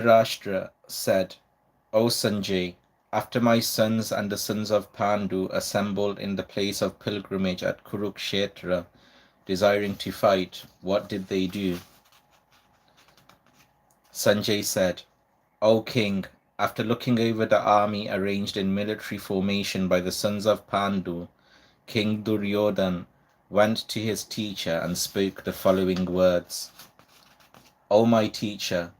Rashtra said, O Sanjay, after my sons and the sons of Pandu assembled in the place of pilgrimage at Kurukshetra, desiring to fight, what did they do? Sanjay said, O king, after looking over the army arranged in military formation by the sons of Pandu, King Duryodhan went to his teacher and spoke the following words. O my teacher,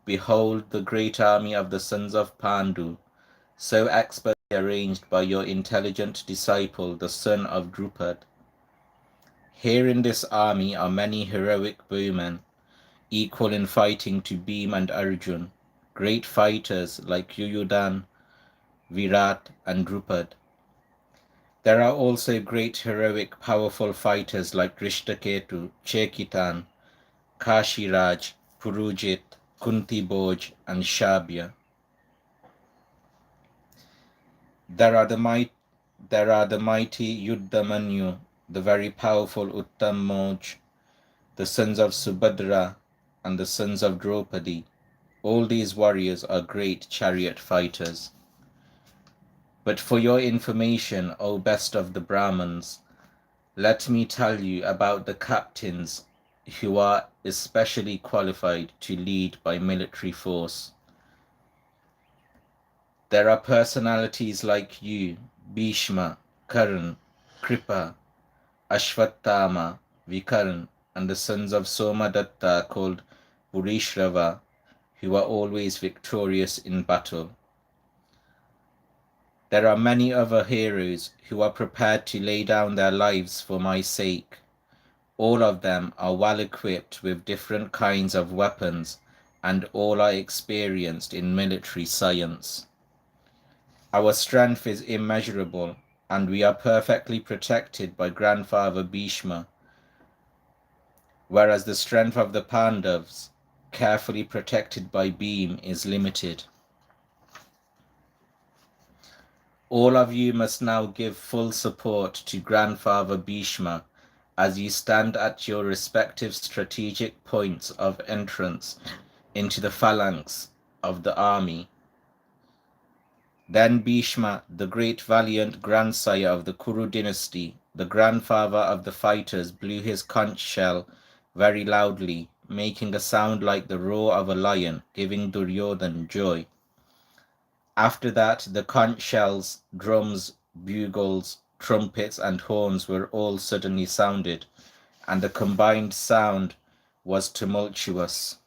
behold the great army of the sons of Pandu, so expertly arranged by your intelligent disciple, the son of Drupad. Here in this army are many heroic bowmen, equal in fighting to Bhim and Arjun, great fighters like Yuyudhan, Virat, and Drupad. There are also great heroic powerful fighters like Drishtaketu, Chekitan, Kashiraj, Purujit, Kunti Bhoj, and Shabya. There are the mighty Yuddhamanyu, the very powerful Uttam the sons of Subhadra, and the sons of Draupadi. All these warriors are great chariot fighters. But for your information, O best of the Brahmins, let me tell you about the captains who are especially qualified to lead by military force. There are personalities like you, Bhishma, Karan, Kripa, Ashwatthama, Vikaran, and the sons of Somadatta called Purishrava, who are always victorious in battle. There are many other heroes who are prepared to lay down their lives for my sake. All of them are well equipped with different kinds of weapons, and all are experienced in military science. Our strength is immeasurable, and we are perfectly protected by Grandfather Bhishma, whereas the strength of the Pandavas, carefully protected by Bhim, is limited. All of you must now give full support to Grandfather Bhishma as you stand at your respective strategic points of entrance into the phalanx of the army. Then Bhishma, the great valiant grandsire of the Kuru dynasty, the grandfather of the fighters, blew his conch shell very loudly, making a sound like the roar of a lion, giving Duryodhan joy. After that, the conch shells, drums, bugles, trumpets, and horns were all suddenly sounded, and the combined sound was tumultuous.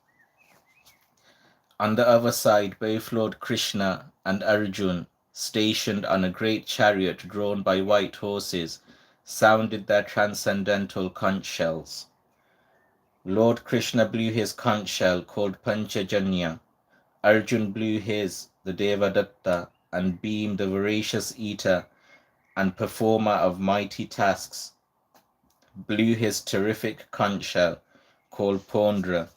On the other side, both Lord Krishna and Arjun, stationed on a great chariot drawn by white horses, sounded their transcendental conch shells. Lord Krishna blew his conch shell called Panchajanya, Arjun blew his, the Devadatta, and Bhim, the voracious eater and performer of mighty tasks, blew his terrific conch shell called Pondra.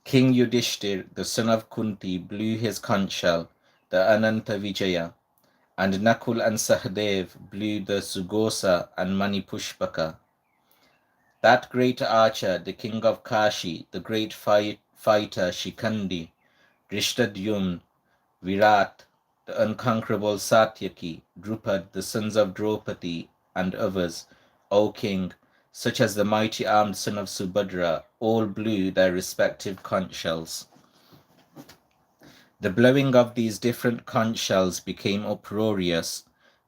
King Yudhishthir, the son of Kunti, blew his conch shell, the Ananta Vijaya, and Nakul and Sahdev blew the Sugosa and Manipushpaka. That great archer, the king of Kashi, the great fighter Shikandi, Drishtadyumn, Virat, the unconquerable Satyaki, Drupad, the sons of Draupadi, and others, O king, such as the mighty armed son of Subhadra, all blew their respective conch shells. The blowing of these different conch shells became uproarious,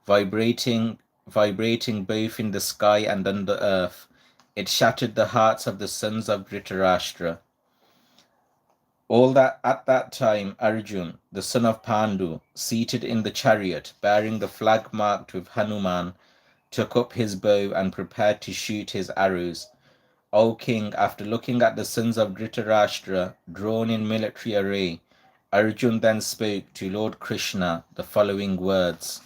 vibrating both in the sky and on the earth. It shattered the hearts of the sons of Dhritarashtra. At that time, Arjun, the son of Pandu, seated in the chariot, bearing the flag marked with Hanuman, took up his bow and prepared to shoot his arrows. O king, after looking at the sons of Dhritarashtra drawn in military array, Arjun then spoke to Lord Krishna the following words.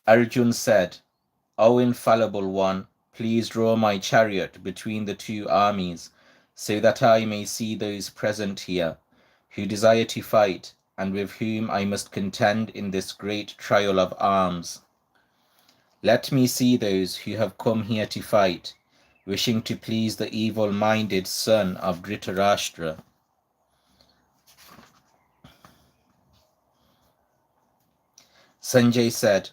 Arjun said, O infallible one, please draw my chariot between the two armies, so that I may see those present here, who desire to fight, and with whom I must contend in this great trial of arms. Let me see those who have come here to fight, wishing to please the evil-minded son of Dhritarashtra. Sanjay said,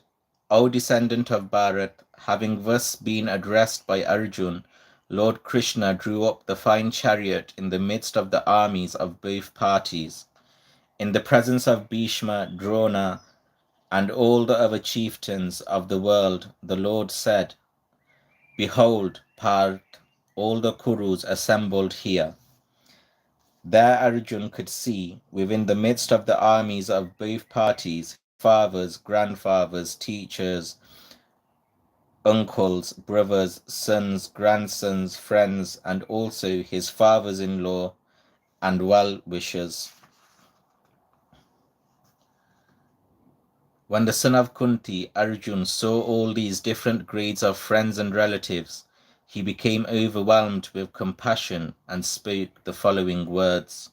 O descendant of Bharat, having thus been addressed by Arjun, Lord Krishna drew up the fine chariot in the midst of the armies of both parties. In the presence of Bhishma, Drona, and all the other chieftains of the world, the Lord said, Behold, Parth, all the Kurus assembled here. There Arjun could see, within the midst of the armies of both parties, fathers, grandfathers, teachers, uncles, brothers, sons, grandsons, friends, and also his fathers-in-law and well-wishers. When the son of Kunti, Arjun, saw all these different grades of friends and relatives, he became overwhelmed with compassion and spoke the following words.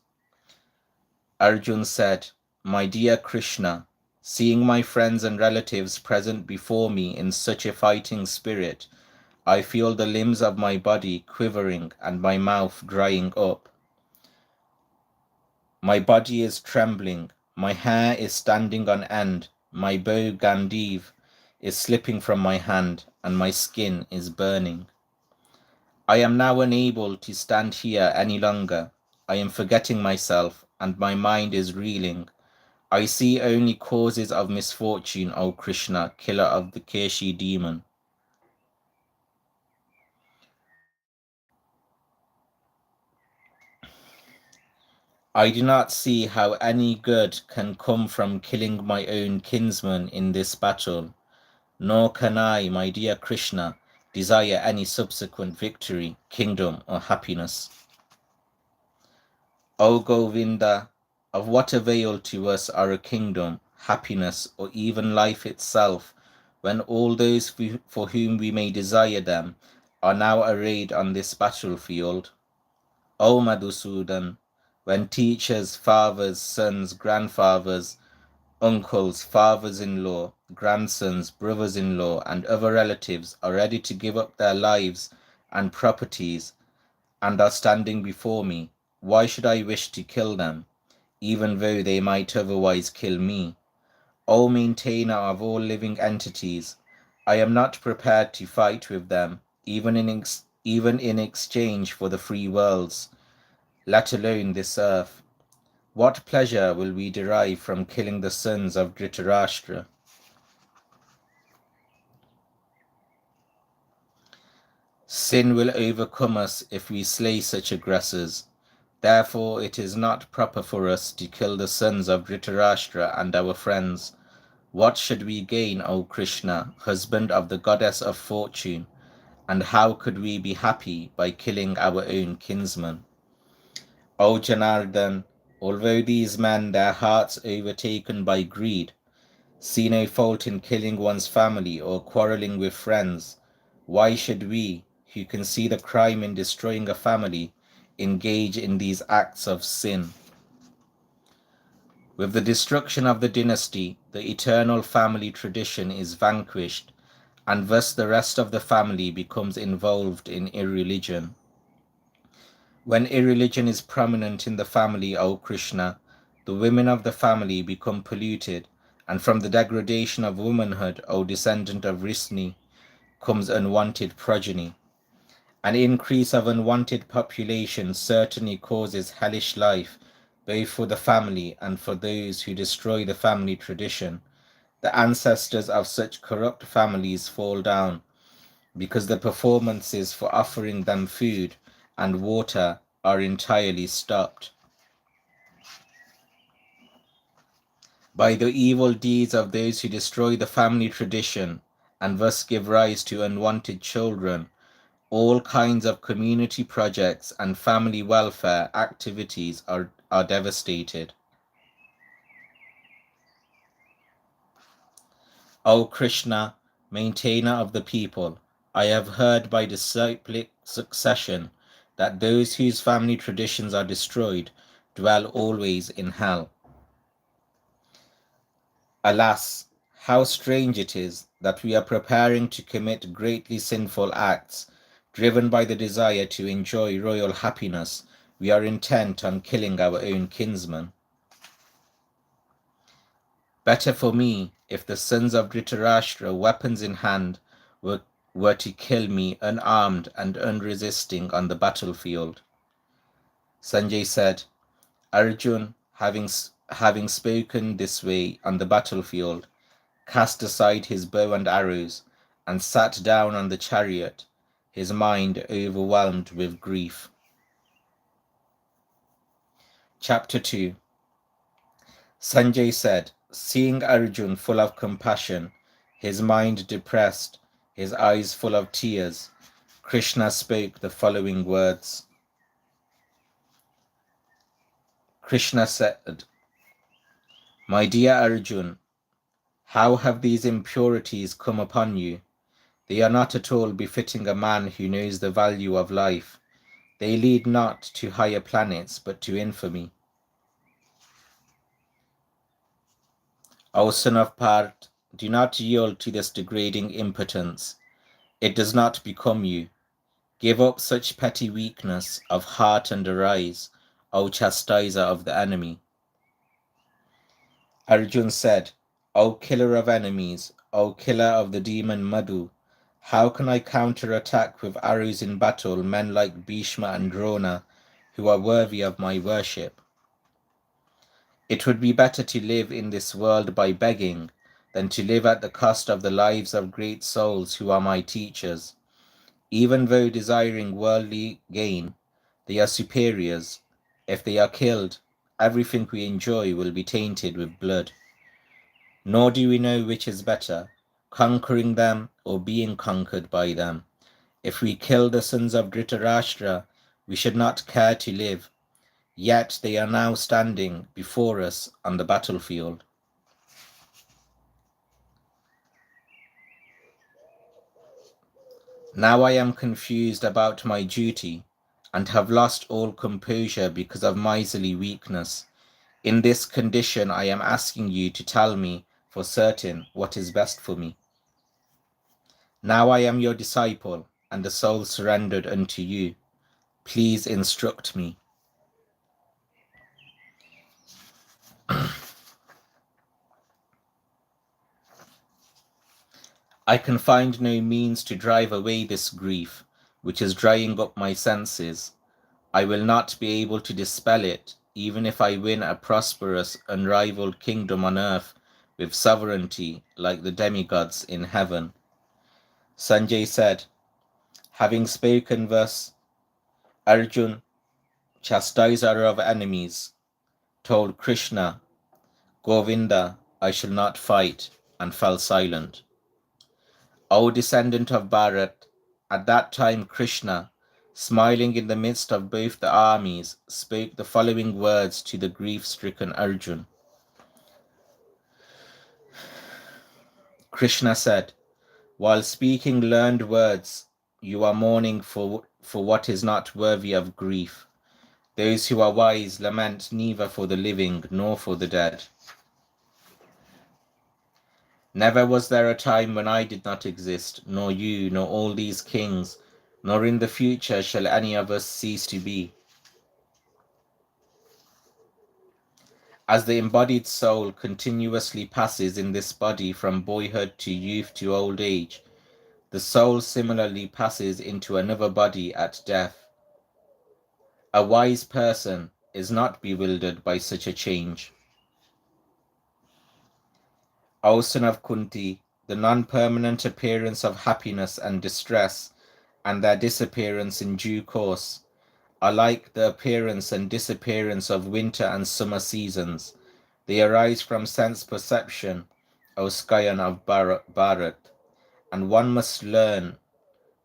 Arjun said, My dear Krishna, seeing my friends and relatives present before me in such a fighting spirit, I feel the limbs of my body quivering and my mouth drying up. My body is trembling, my hair is standing on end, my bow Gandiv is slipping from my hand, and my skin is burning. I am now unable to stand here any longer. I am forgetting myself, and my mind is reeling. I see only causes of misfortune, O Krishna, killer of the Keshi demon. I do not see how any good can come from killing my own kinsman in this battle, nor can I, my dear Krishna, desire any subsequent victory, kingdom, or happiness. O Govinda, of what avail to us are a kingdom, happiness, or even life itself, when all those for whom we may desire them are now arrayed on this battlefield? O Madhusudan, when teachers, fathers, sons, grandfathers, uncles, fathers-in-law, grandsons, brothers-in-law, and other relatives are ready to give up their lives and properties and are standing before me, why should I wish to kill them, even though they might otherwise kill me? O maintainer of all living entities, I am not prepared to fight with them, even in exchange for the three worlds, let alone this earth. What pleasure will we derive from killing the sons of Dhritarashtra? Sin will overcome us if we slay such aggressors. Therefore it is not proper for us to kill the sons of Dhritarashtra and our friends. What should we gain, O Krishna, husband of the goddess of fortune, and how could we be happy by killing our own kinsman? O Janardhan, although these men, their hearts overtaken by greed, see no fault in killing one's family or quarrelling with friends, why should we, who can see the crime in destroying a family, engage in these acts of sin? With the destruction of the dynasty, the eternal family tradition is vanquished, and thus the rest of the family becomes involved in irreligion. When irreligion is prominent in the family, O Krishna, the women of the family become polluted, and from the degradation of womanhood, O descendant of Vishnu, comes unwanted progeny. An increase of unwanted population certainly causes hellish life, both for the family and for those who destroy the family tradition. The ancestors of such corrupt families fall down, because the performances for offering them food and water are entirely stopped. By the evil deeds of those who destroy the family tradition and thus give rise to unwanted children, all kinds of community projects and family welfare activities are devastated. O Krishna, maintainer of the people, I have heard by disciplic succession that those whose family traditions are destroyed dwell always in hell. Alas, how strange it is that we are preparing to commit greatly sinful acts, Driven by the desire to enjoy royal happiness, we are intent on killing our own kinsmen. Better for me if the sons of Dhritarashtra, weapons in hand, were to kill me unarmed and unresisting on the battlefield. Sanjay said, Arjun, having spoken this way on the battlefield, cast aside his bow and arrows, and sat down on the chariot, his mind overwhelmed with grief. Chapter 2. Sanjay said, seeing Arjun full of compassion, his mind depressed, his eyes full of tears, Krishna spoke the following words. Krishna said, My dear Arjun, how have these impurities come upon you? They are not at all befitting a man who knows the value of life. They lead not to higher planets, but to infamy. O son of Parth, do not yield to this degrading impotence. It does not become you. Give up such petty weakness of heart and arise, O chastiser of the enemy. Arjun said, O killer of enemies, O killer of the demon Madhu, how can I counter-attack with arrows in battle men like Bhishma and Drona, who are worthy of my worship? It would be better to live in this world by begging than to live at the cost of the lives of great souls who are my teachers. Even though desiring worldly gain, they are superiors. If they are killed, everything we enjoy will be tainted with blood. Nor do we know which is better, conquering them or being conquered by them. If we kill the sons of Dhritarashtra, we should not care to live. Yet they are now standing before us on the battlefield. Now I am confused about my duty and have lost all composure because of miserly weakness. In this condition I am asking you to tell me for certain what is best for me. Now I am your disciple and the soul surrendered unto you. Please instruct me. I can find no means to drive away this grief, which is drying up my senses. I will not be able to dispel it, even if I win a prosperous, unrivaled kingdom on earth with sovereignty like the demigods in heaven. Sanjay said, having spoken thus, Arjun, chastiser of enemies, told Krishna, Govinda, I shall not fight, and fell silent. O descendant of Bharat, at that time Krishna, smiling in the midst of both the armies, spoke the following words to the grief-stricken Arjun. Krishna said, while speaking learned words, you are mourning for what is not worthy of grief. Those who are wise lament neither for the living nor for the dead. Never was there a time when I did not exist, nor you, nor all these kings, nor in the future shall any of us cease to be. As the embodied soul continuously passes in this body from boyhood to youth to old age, the soul similarly passes into another body at death. A wise person is not bewildered by such a change. O son of Kunti, the non-permanent appearance of happiness and distress, and their disappearance in due course, are like the appearance and disappearance of winter and summer seasons. They arise from sense perception, O scion of Bharat, and one must learn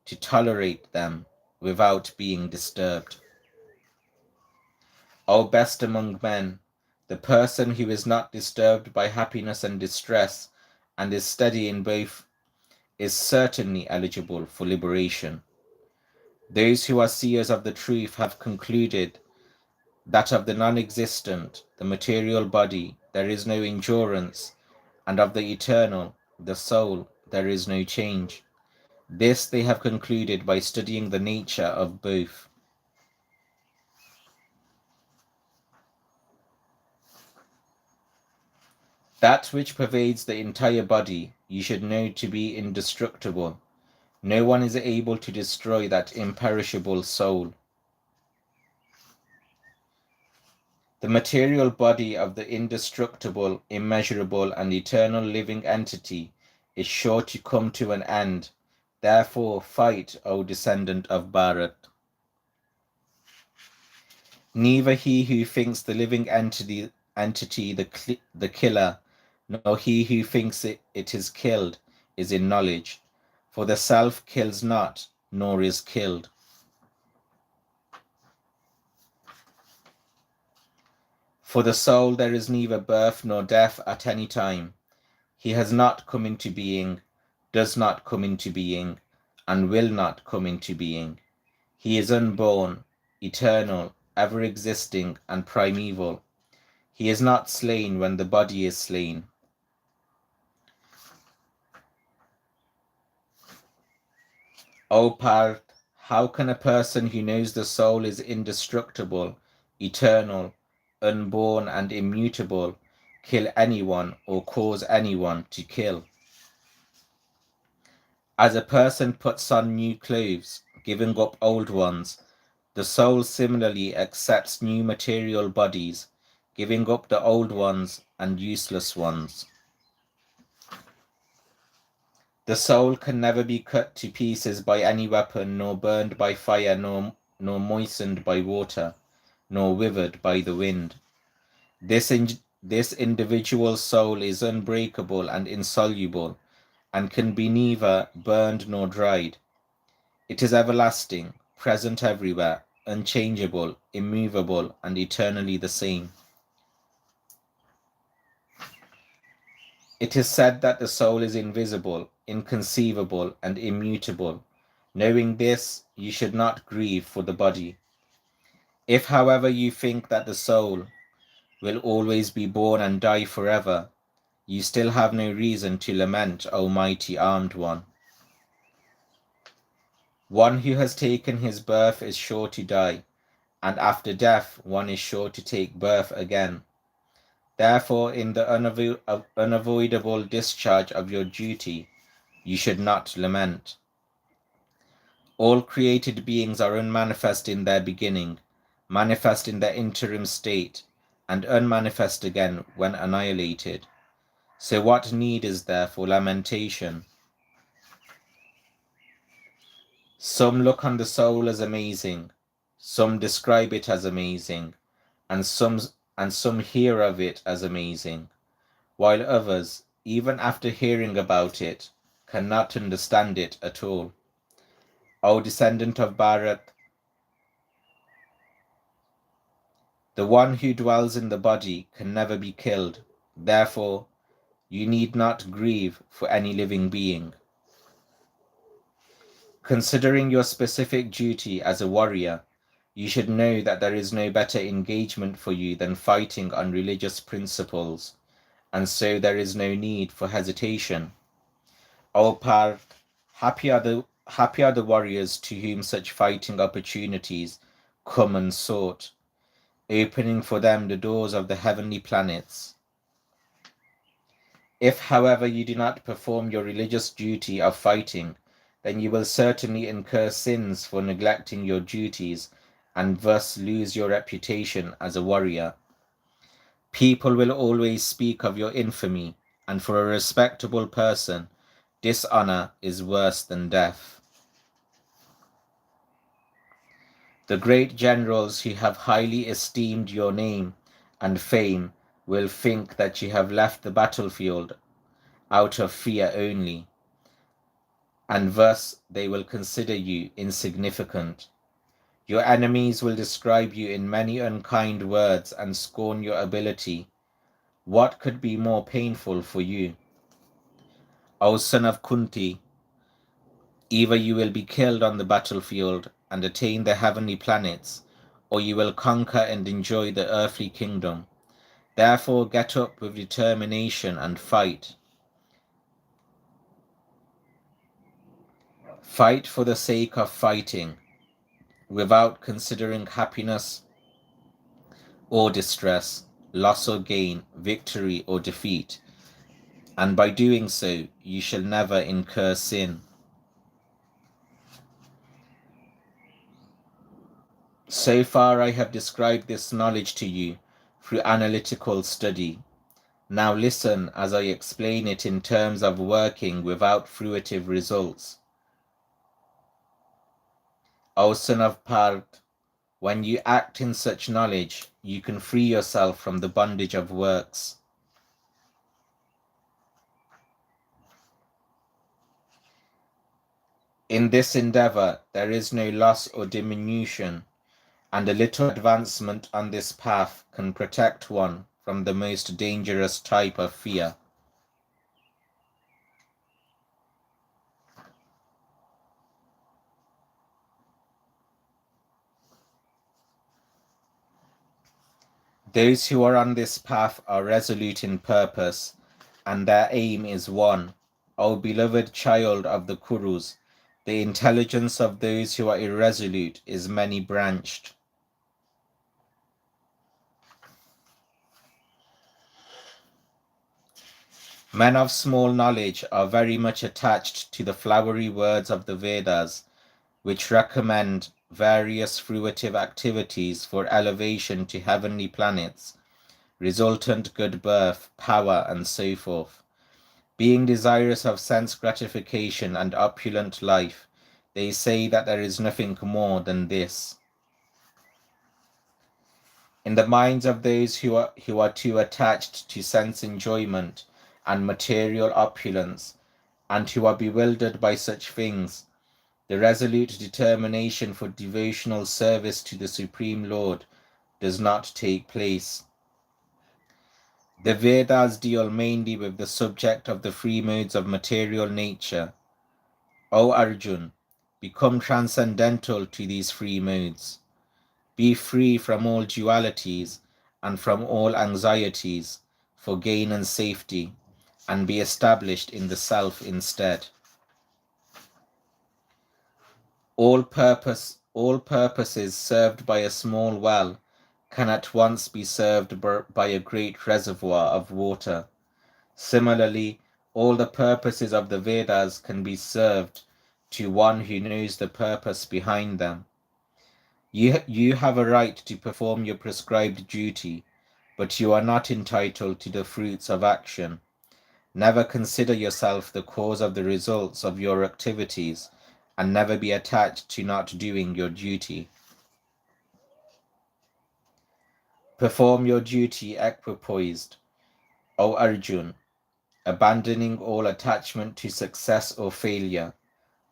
to tolerate them without being disturbed. O best among men, the person who is not disturbed by happiness and distress and is steady in both is certainly eligible for liberation. Those who are seers of the truth have concluded that of the non-existent, the material body, there is no endurance, and of the eternal, the soul, there is no change. This they have concluded by studying the nature of both. That which pervades the entire body you should know to be indestructible. No one is able to destroy that imperishable soul. The material body of the indestructible, immeasurable, and eternal living entity is sure to come to an end. Therefore, fight, O descendant of Bharat. Neither he who thinks the living entity the killer, nor he who thinks it is killed, is in knowledge. For the self kills not, nor is killed. For the soul there is neither birth nor death at any time. He has not come into being, does not come into being, and will not come into being. He is unborn, eternal, ever existing, and primeval. He is not slain when the body is slain. O Parth, how can a person who knows the soul is indestructible, eternal, unborn, and immutable kill anyone or cause anyone to kill? As a person puts on new clothes, giving up old ones, the soul similarly accepts new material bodies, giving up the old ones and useless ones. The soul can never be cut to pieces by any weapon, nor burned by fire, nor moistened by water, nor withered by the wind. This individual soul is unbreakable and insoluble, and can be neither burned nor dried. It is everlasting, present everywhere, unchangeable, immovable, and eternally the same. It is said that the soul is invisible, inconceivable, and immutable. Knowing this, you should not grieve for the body. If, however, you think that the soul will always be born and die forever, you still have no reason to lament, O mighty armed one. One who has taken his birth is sure to die, and after death one is sure to take birth again. Therefore, in the unavoidable discharge of your duty, you should not lament. All created beings are unmanifest in their beginning, manifest in their interim state, and unmanifest again when annihilated. So what need is there for lamentation? Some look on the soul as amazing, some describe it as amazing, and some hear of it as amazing, while others, even after hearing about it, cannot understand it at all. O descendant of Bharat, the one who dwells in the body can never be killed. Therefore, you need not grieve for any living being. Considering your specific duty as a warrior, you should know that there is no better engagement for you than fighting on religious principles, and so there is no need for hesitation. O Parth, happy are the warriors to whom such fighting opportunities come unsought, opening for them the doors of the heavenly planets. If, however, you do not perform your religious duty of fighting, then you will certainly incur sins for neglecting your duties and thus lose your reputation as a warrior. People will always speak of your infamy, and for a respectable person, dishonor is worse than death. The great generals who have highly esteemed your name and fame will think that you have left the battlefield out of fear only, and thus they will consider you insignificant. Your enemies will describe you in many unkind words and scorn your ability. What could be more painful for you? O son of Kunti, either you will be killed on the battlefield and attain the heavenly planets, or you will conquer and enjoy the earthly kingdom. Therefore get up with determination and fight. Fight for the sake of fighting, without considering happiness or distress, loss or gain, victory or defeat, and by doing so you shall never incur sin. So far I have described this knowledge to you through analytical study. Now listen as I explain it in terms of working without fruitive results. O son of Parth, when you act in such knowledge, you can free yourself from the bondage of works. In this endeavor, there is no loss or diminution, and a little advancement on this path can protect one from the most dangerous type of fear. Those who are on this path are resolute in purpose, and their aim is one. O beloved child of the Kurus, the intelligence of those who are irresolute is many-branched. Men of small knowledge are very much attached to the flowery words of the Vedas, which recommend various fruitive activities for elevation to heavenly planets, resultant good birth, power, and so forth. Being desirous of sense gratification and opulent life, they say that there is nothing more than this. In the minds of those who are too attached to sense enjoyment and material opulence, and who are bewildered by such things, the resolute determination for devotional service to the Supreme Lord does not take place. The Vedas deal mainly with the subject of the three modes of material nature. O Arjun, become transcendental to these three modes. Be free from all dualities and from all anxieties for gain and safety, and be established in the self instead. All purposes served by a small well can at once be served by a great reservoir of water. Similarly, all the purposes of the Vedas can be served to one who knows the purpose behind them. You have a right to perform your prescribed duty, but you are not entitled to the fruits of action. Never consider yourself the cause of the results of your activities, and never be attached to not doing your duty. Perform your duty equipoised, O Arjun, abandoning all attachment to success or failure.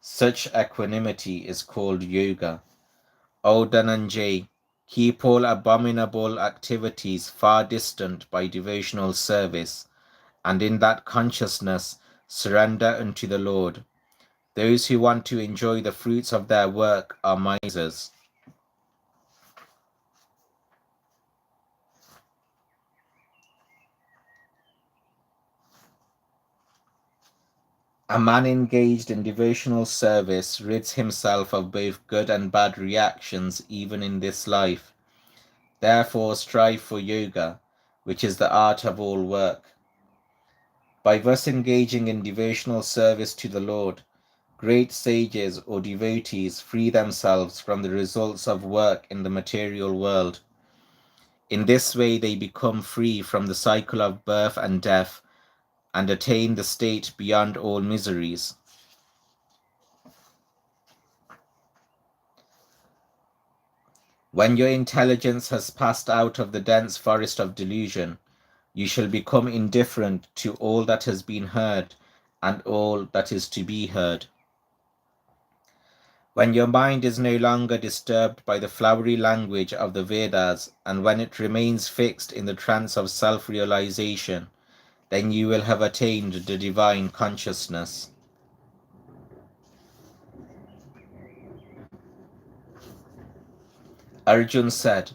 Such equanimity is called yoga. O Dhananjay, keep all abominable activities far distant by devotional service, and in that consciousness surrender unto the Lord. Those who want to enjoy the fruits of their work are misers. A man engaged in devotional service rids himself of both good and bad reactions even in this life. Therefore strive for yoga, which is the art of all work. By thus engaging in devotional service to the Lord, great sages or devotees free themselves from the results of work in the material world. In this way they become free from the cycle of birth and death, and attain the state beyond all miseries. When your intelligence has passed out of the dense forest of delusion, you shall become indifferent to all that has been heard and all that is to be heard. When your mind is no longer disturbed by the flowery language of the Vedas, and when it remains fixed in the trance of self-realization, then you will have attained the divine consciousness. Arjun said,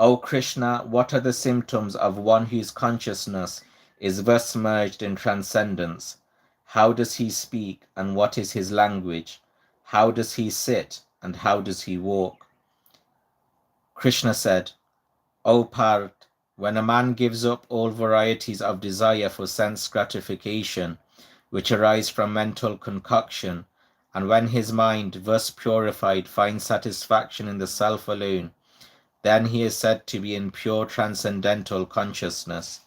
O Krishna, what are the symptoms of one whose consciousness is thus merged in transcendence? How does he speak, and what is his language? How does he sit, and how does he walk? Krishna said, O Parth, when a man gives up all varieties of desire for sense gratification, which arise from mental concoction, and when his mind, thus purified, finds satisfaction in the self alone, then he is said to be in pure transcendental consciousness.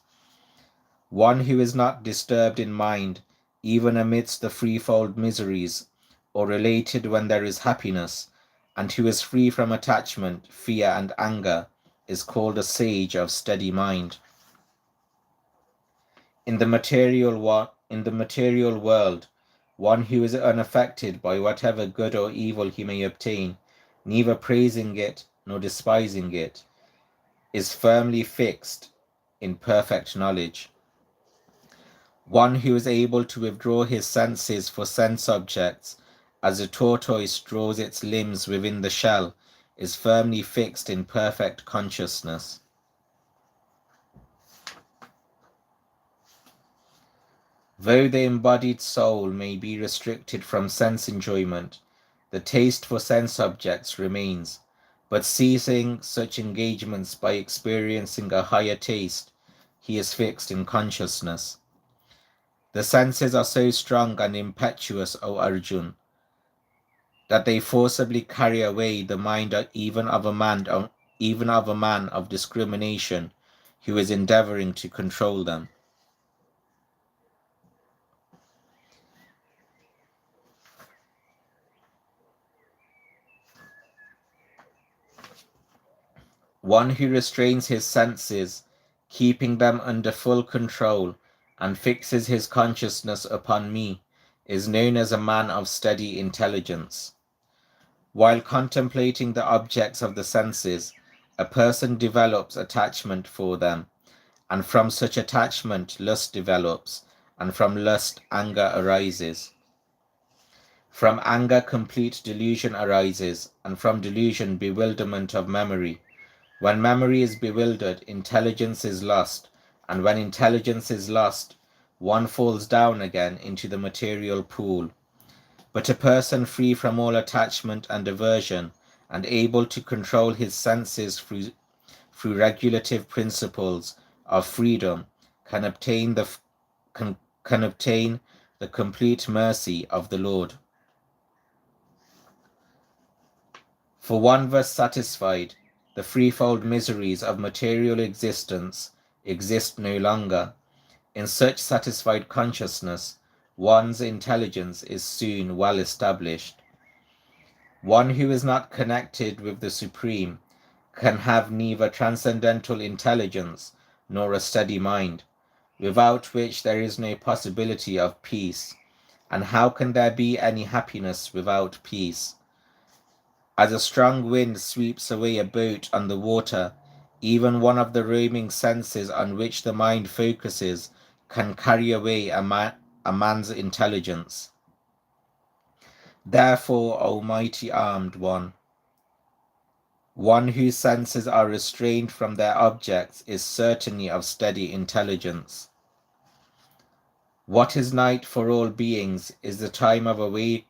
One who is not disturbed in mind, even amidst the threefold miseries, or elated when there is happiness, and who is free from attachment, fear, and anger, is called a sage of steady mind. In the material world, one who is unaffected by whatever good or evil he may obtain, neither praising it nor despising it, is firmly fixed in perfect knowledge. One who is able to withdraw his senses for sense objects, as a tortoise draws its limbs within the shell, is firmly fixed in perfect consciousness. Though the embodied soul may be restricted from sense enjoyment, the taste for sense objects remains, but ceasing such engagements by experiencing a higher taste, he is fixed in consciousness. The senses are so strong and impetuous, O Arjun, that they forcibly carry away the mind even of a man of discrimination who is endeavoring to control them. One who restrains his senses, keeping them under full control, and fixes his consciousness upon me, is known as a man of steady intelligence. While contemplating the objects of the senses, a person develops attachment for them, and from such attachment lust develops, and from lust anger arises. From anger complete delusion arises, and from delusion bewilderment of memory. When memory is bewildered, intelligence is lost, and when intelligence is lost, one falls down again into the material pool. But a person free from all attachment and aversion, and able to control his senses through regulative principles of freedom, can obtain the complete mercy of the Lord. For one thus satisfied, the threefold miseries of material existence exist no longer. In such satisfied consciousness, one's intelligence is soon well established. One who is not connected with the Supreme can have neither transcendental intelligence nor a steady mind, without which there is no possibility of peace. And how can there be any happiness without peace? As a strong wind sweeps away a boat on the water, even one of the roaming senses on which the mind focuses can carry away a man's intelligence. Therefore, O mighty armed one whose senses are restrained from their objects is certainly of steady intelligence. What is night for all beings is the time of awakening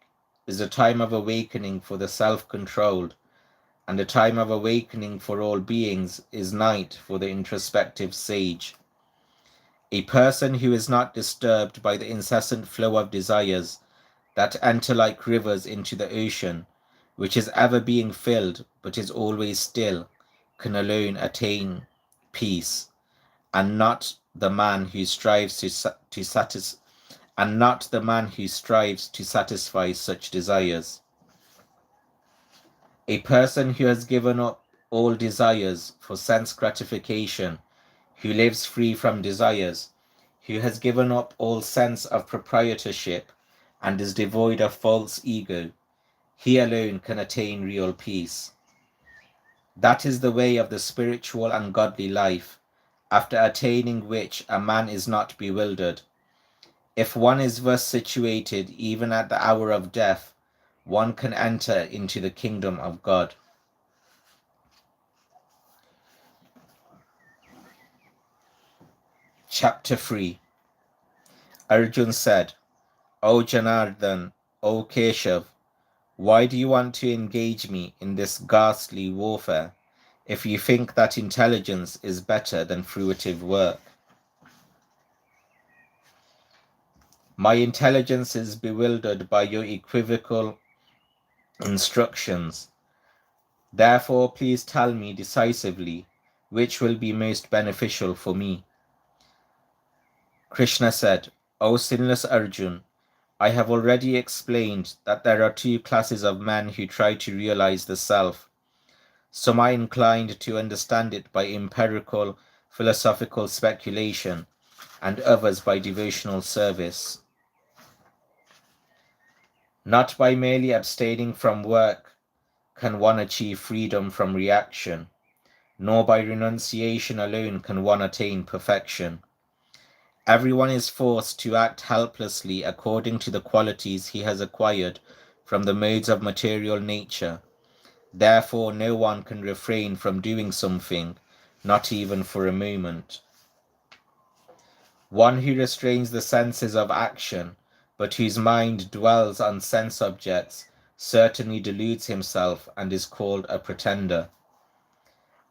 for the self-controlled, and the time of awakening for all beings is night for the introspective sage. A person who is not disturbed by the incessant flow of desires that enter like rivers into the ocean, which is ever being filled but is always still, can alone attain peace, and not the man who strives to satisfy such desires. A person who has given up all desires for sense gratification, who lives free from desires, who has given up all sense of proprietorship, and is devoid of false ego, he alone can attain real peace. That is the way of the spiritual and godly life, after attaining which a man is not bewildered. If one is thus situated even at the hour of death, one can enter into the kingdom of God. Chapter 3. Arjun said, O Janardhan, O Keshav, Why do you want to engage me in this ghastly warfare, if you think that intelligence is better than fruitive work? My intelligence is bewildered by your equivocal instructions. Therefore, please tell me decisively which will be most beneficial for me. Krishna said, O sinless Arjun, I have already explained that there are two classes of men who try to realize the self. Some are inclined to understand it by empirical philosophical speculation, and others by devotional service. Not by merely abstaining from work can one achieve freedom from reaction, nor by renunciation alone can one attain perfection. Everyone is forced to act helplessly according to the qualities he has acquired from the modes of material nature. Therefore, no one can refrain from doing something, not even for a moment. One who restrains the senses of action, but whose mind dwells on sense objects, certainly deludes himself and is called a pretender.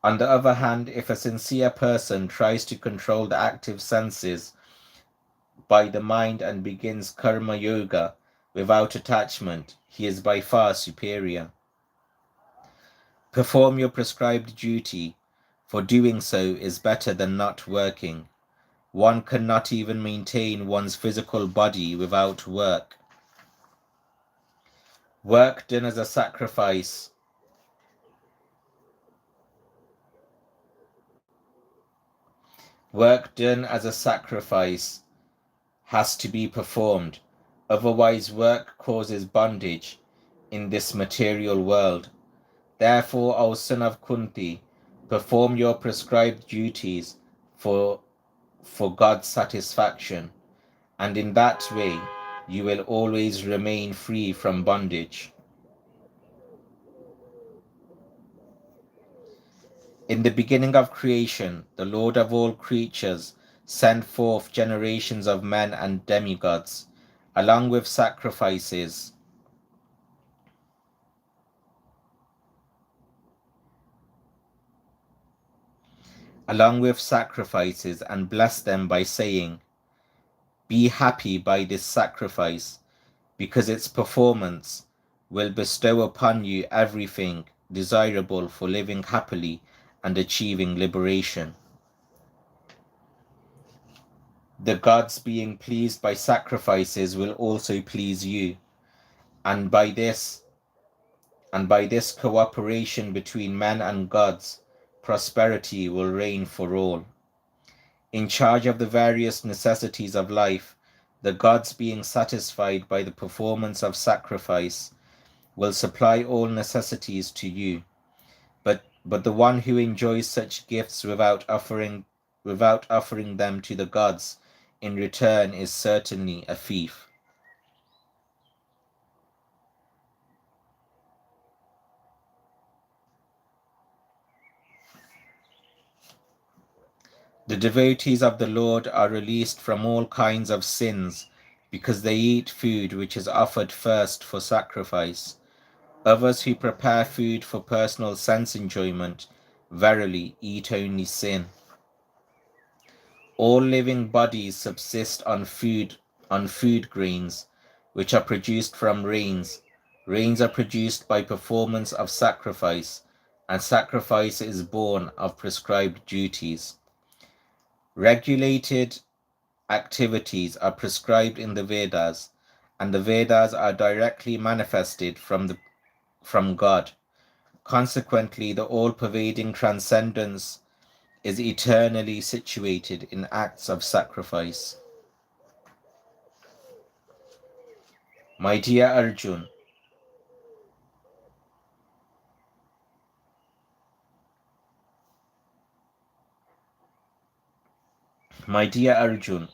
On the other hand, if a sincere person tries to control the active senses by the mind and begins karma yoga without attachment, he is by far superior. Perform your prescribed duty, for doing so is better than not working. One cannot even maintain one's physical body without work. Work done as a sacrifice has to be performed, otherwise work causes bondage in this material world. Therefore, O son of Kunti, perform your prescribed duties for God's satisfaction, and in that way you will always remain free from bondage. In the beginning of creation, the Lord of all creatures sent forth generations of men and demigods, along with sacrifices and blessed them by saying, Be happy by this sacrifice, because its performance will bestow upon you everything desirable for living happily and achieving liberation. The gods, being pleased by sacrifices, will also please you, and by this cooperation between men and gods, prosperity will reign for all. In charge of the various necessities of life, the gods, being satisfied by the performance of sacrifice, will supply all necessities to you. But the one who enjoys such gifts without offering them to the gods in return is certainly a thief. The devotees of the Lord are released from all kinds of sins because they eat food which is offered first for sacrifice. Others who prepare food for personal sense enjoyment verily eat only sin. All living bodies subsist on food grains, which are produced from rains. Rains are produced by performance of sacrifice, and sacrifice is born of prescribed duties. Regulated activities are prescribed in the Vedas, and the Vedas are directly manifested from God. Consequently, the all-pervading transcendence is eternally situated in acts of sacrifice. My dear Arjun,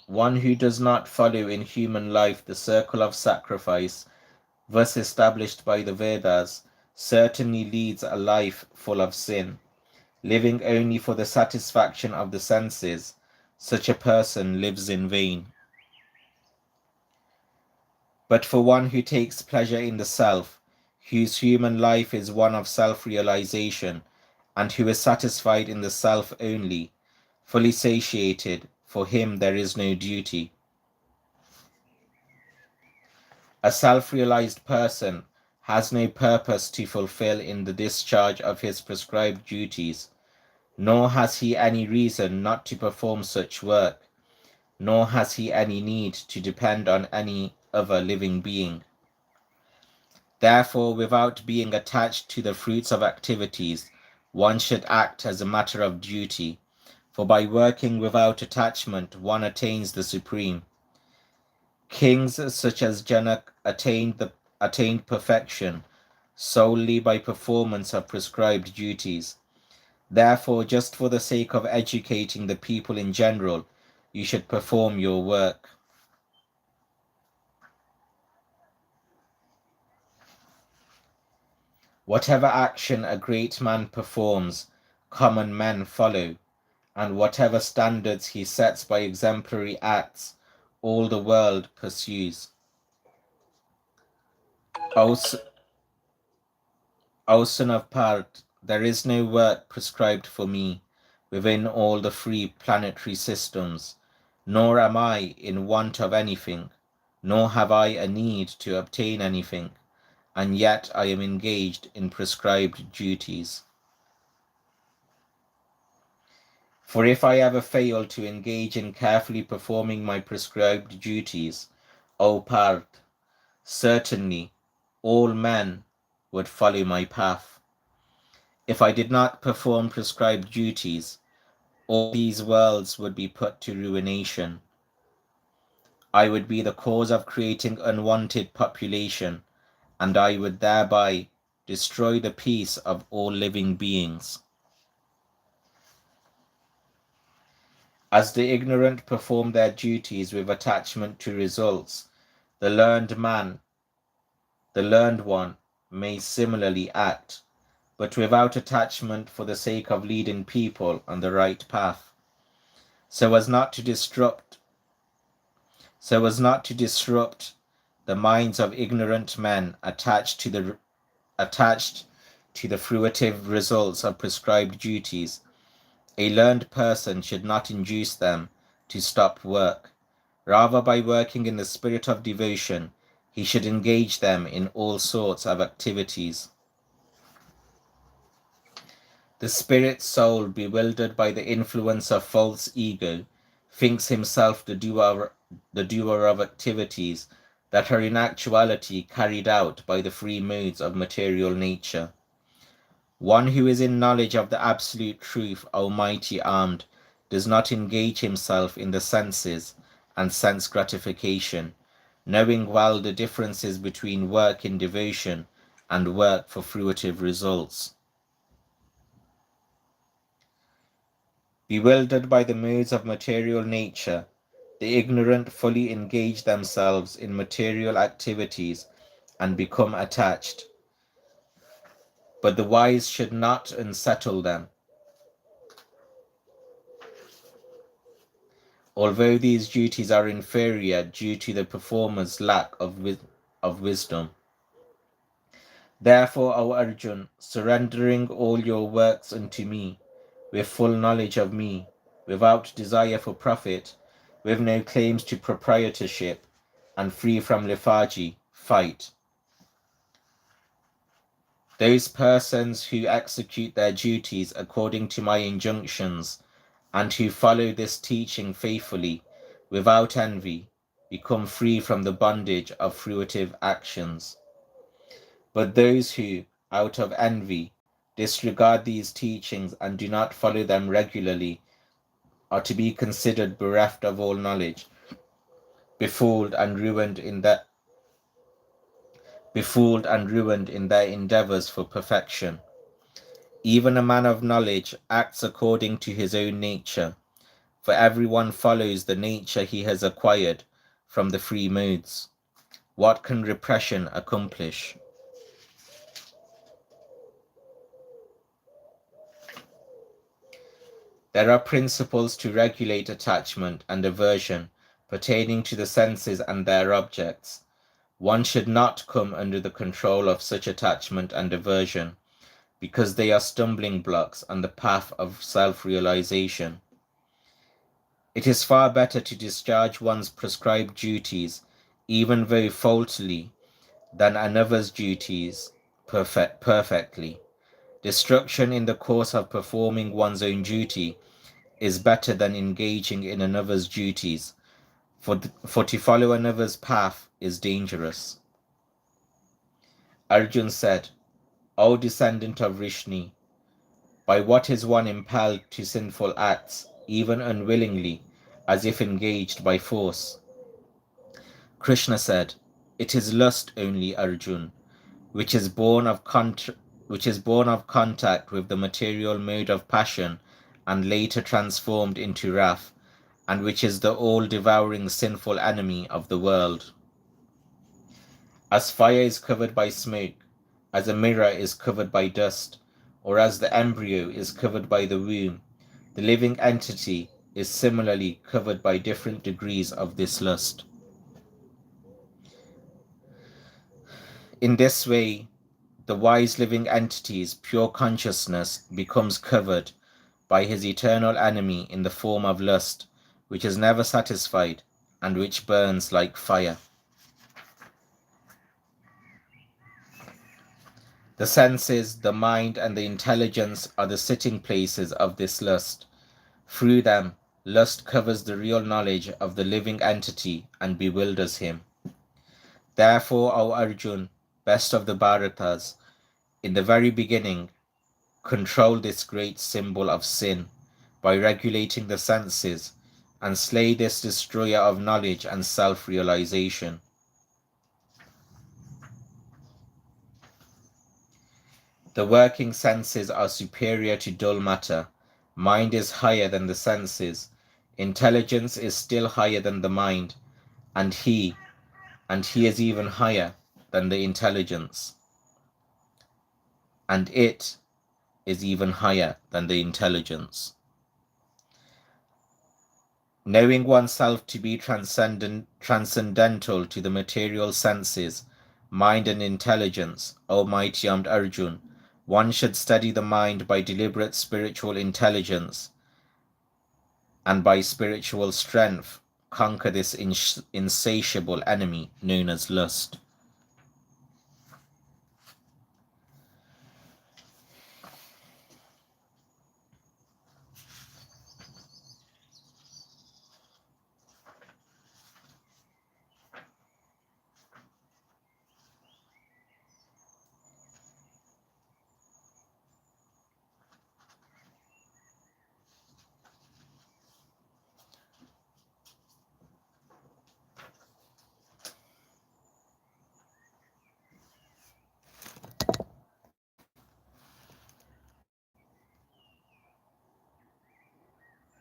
one who does not follow in human life the circle of sacrifice thus established by the Vedas certainly leads a life full of sin. Living only for the satisfaction of the senses, such a person lives in vain. But for one who takes pleasure in the self, whose human life is one of self-realization, and who is satisfied in the self only, fully satiated, for him there is no duty. A self-realized person has no purpose to fulfill in the discharge of his prescribed duties, nor has he any reason not to perform such work, nor has he any need to depend on any other living being. Therefore, without being attached to the fruits of activities, one should act as a matter of duty, for by working without attachment one attains the supreme. Kings such as Janak attained perfection solely by performance of prescribed duties. Therefore, just for the sake of educating the people in general, you should perform your work. Whatever action a great man performs, common men follow, and whatever standards he sets by exemplary acts, all the world pursues. O son of Part, there is no work prescribed for me within all the free planetary systems, nor am I in want of anything, nor have I a need to obtain anything, and yet I am engaged in prescribed duties. For if I ever fail to engage in carefully performing my prescribed duties, O Part, certainly all men would follow my path. If I did not perform prescribed duties, all these worlds would be put to ruination. I would be the cause of creating unwanted population, and I would thereby destroy the peace of all living beings. As the ignorant perform their duties with attachment to results, the learned one, may similarly act, but without attachment, for the sake of leading people on the right path, so as not to disrupt the minds of ignorant men attached to the fruitive results of prescribed duties. A learned person should not induce them to stop work. Rather, by working in the spirit of devotion, he should engage them in all sorts of activities. The spirit soul, bewildered by the influence of false ego, thinks himself the doer of activities that are in actuality carried out by the free modes of material nature. One who is in knowledge of the absolute truth, almighty armed, does not engage himself in the senses and sense gratification, knowing well the differences between work in devotion and work for fruitive results. Bewildered by the modes of material nature, the ignorant fully engage themselves in material activities and become attached. But the wise should not unsettle them. Although these duties are inferior due to the performer's lack of wisdom. Therefore, O Arjun, surrendering all your works unto me, with full knowledge of me, without desire for profit, with no claims to proprietorship, and free from lethargy, fight. Those persons who execute their duties according to my injunctions, and who follow this teaching faithfully, without envy, become free from the bondage of fruitive actions. But those who, out of envy, disregard these teachings and do not follow them regularly are to be considered bereft of all knowledge, befooled and ruined in their endeavors for perfection. Even a man of knowledge acts according to his own nature, for everyone follows the nature he has acquired from the free modes. What can repression accomplish? There are principles to regulate attachment and aversion pertaining to the senses and their objects. One should not come under the control of such attachment and aversion, because they are stumbling blocks on the path of self-realization. It is far better to discharge one's prescribed duties, even very faultily, than another's duties perfectly. Destruction in the course of performing one's own duty is better than engaging in another's duties, for to follow another's path is dangerous. Arjun said, O descendant of Rishni, by what is one impelled to sinful acts, even unwillingly, as if engaged by force? Krishna said, it is lust only, Arjun, which is born of contact with the material mode of passion and later transformed into wrath, and which is the all-devouring sinful enemy of the world. As fire is covered by smoke, as a mirror is covered by dust, or as the embryo is covered by the womb, the living entity is similarly covered by different degrees of this lust. In this way, the wise living entity's pure consciousness becomes covered by his eternal enemy in the form of lust, which is never satisfied and which burns like fire. The senses, the mind, and the intelligence are the sitting places of this lust. Through them, lust covers the real knowledge of the living entity and bewilders him. Therefore, O Arjun, best of the Bharatas, in the very beginning, control this great symbol of sin by regulating the senses, and slay this destroyer of knowledge and self-realization. The working senses are superior to dull matter. Mind is higher than the senses. Intelligence is still higher than the mind, and he is even higher than the intelligence. And it is even higher than the intelligence. Knowing oneself to be transcendental to the material senses, mind and intelligence, O mighty armed Arjun, one should study the mind by deliberate spiritual intelligence, and by spiritual strength conquer this insatiable enemy known as lust.